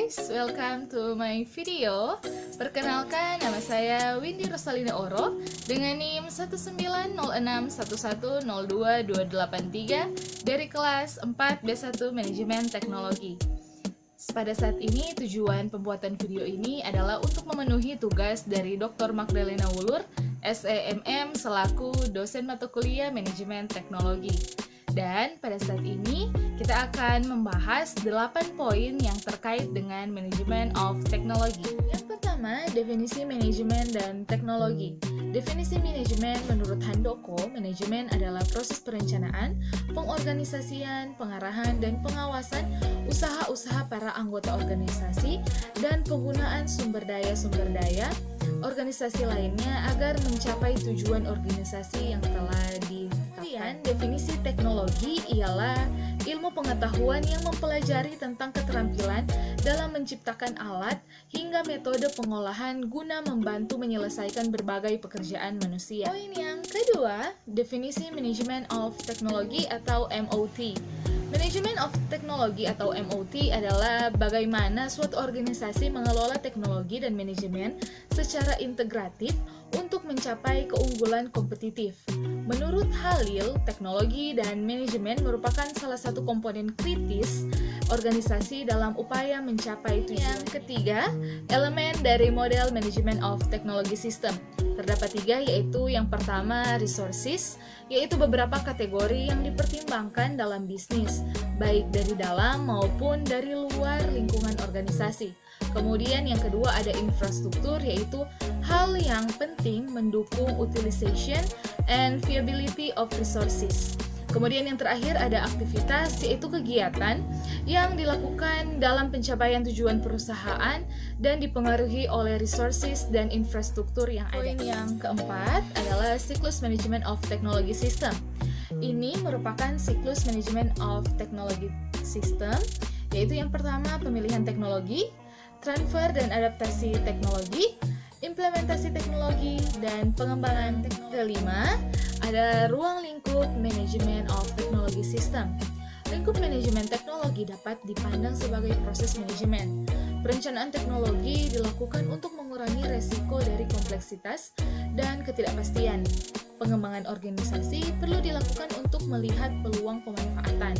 guys, welcome to my video. Perkenalkan, nama saya Windy Rosalina Oro dengan NIM 19061110223 dari kelas 4B1 Manajemen Teknologi. Pada saat ini, tujuan pembuatan video ini adalah untuk memenuhi tugas dari Dr. Magdalena Wulur, SEMM, selaku dosen mata kuliah Manajemen Teknologi. Dan pada saat ini kita akan membahas 8 poin yang terkait dengan manajemen of teknologi. Yang pertama, definisi manajemen dan teknologi. Definisi manajemen menurut Handoko, manajemen adalah proses perencanaan, pengorganisasian, pengarahan, dan pengawasan usaha-usaha para anggota organisasi dan penggunaan sumber daya organisasi lainnya agar mencapai tujuan organisasi yang telah ditetapkan. Definisi teknologi ialah ilmu pengetahuan yang mempelajari tentang keterampilan dalam menciptakan alat hingga metode pengolahan guna membantu menyelesaikan berbagai pekerjaan manusia. Poin yang kedua, definisi Management of Technology atau MOT. Manajemen of Teknologi atau MOT adalah bagaimana suatu organisasi mengelola teknologi dan manajemen secara integratif untuk mencapai keunggulan kompetitif. Menurut Halil, teknologi dan manajemen merupakan salah satu komponen kritis organisasi dalam upaya mencapai tujuan. Yang ketiga, elemen dari model Management of Technology System. Terdapat 3, yaitu yang pertama resources, yaitu beberapa kategori yang dipertimbangkan dalam bisnis, baik dari dalam maupun dari luar lingkungan organisasi. Kemudian yang kedua ada infrastruktur, yaitu hal yang penting mendukung utilization and viability of resources. Kemudian yang terakhir ada aktivitas, yaitu kegiatan yang dilakukan dalam pencapaian tujuan perusahaan dan dipengaruhi oleh resources dan infrastruktur yang ada. Poin yang keempat adalah siklus Management of Technology System. Ini merupakan siklus Management of Technology System, yaitu yang pertama pemilihan teknologi, transfer dan adaptasi teknologi, implementasi teknologi, dan pengembangan teknologi. Kelima, ada ruang lingkup Management of Technology System. Lingkup manajemen teknologi dapat dipandang sebagai proses manajemen. Perencanaan teknologi dilakukan untuk mengurangi resiko dari kompleksitas dan ketidakpastian. Pengembangan organisasi perlu dilakukan untuk melihat peluang pemanfaatan.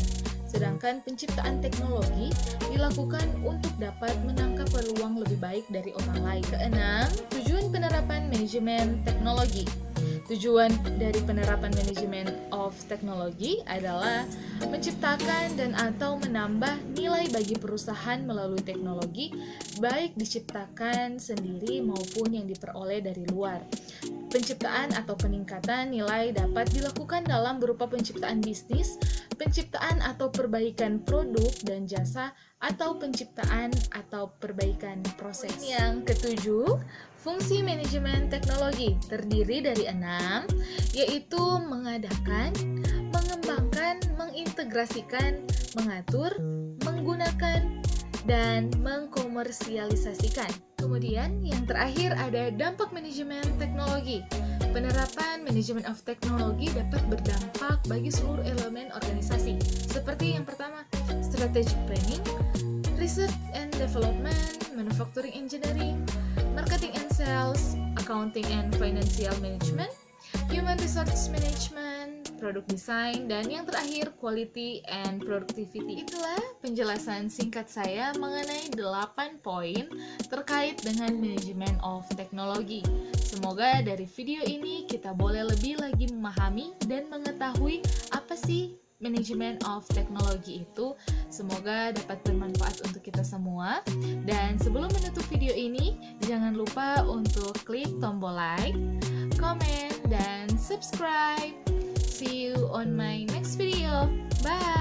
Sedangkan penciptaan teknologi dilakukan untuk dapat menangkap peluang lebih baik dari orang lain. Keenam, tujuan penerapan manajemen teknologi. Tujuan dari penerapan manajemen of teknologi adalah menciptakan dan atau menambah nilai bagi perusahaan melalui teknologi, baik diciptakan sendiri maupun yang diperoleh dari luar. Penciptaan atau peningkatan nilai dapat dilakukan dalam berupa penciptaan bisnis, penciptaan atau perbaikan produk dan jasa, atau penciptaan atau perbaikan proses. Yang ketujuh, fungsi manajemen teknologi terdiri dari 6, yaitu mengadakan, mengembangkan, mengintegrasikan, mengatur, menggunakan, dan mengkomersialisasikan. Kemudian yang terakhir ada dampak manajemen teknologi. Penerapan manajemen of teknologi dapat berdampak bagi seluruh elemen organisasi, seperti yang pertama, strategic planning, research and development, manufacturing engineering, marketing and sales, accounting and financial management, human resource management, product design, dan yang terakhir quality and productivity. Itulah penjelasan singkat saya mengenai 8 poin terkait dengan manajemen of teknologi. Semoga dari video ini kita boleh lebih lagi memahami dan mengetahui apa sih manajemen of teknologi itu. Semoga dapat bermanfaat untuk kita semua. Dan sebelum menutup video ini, jangan lupa untuk klik tombol like, comment, dan subscribe. See you on my next video. Bye!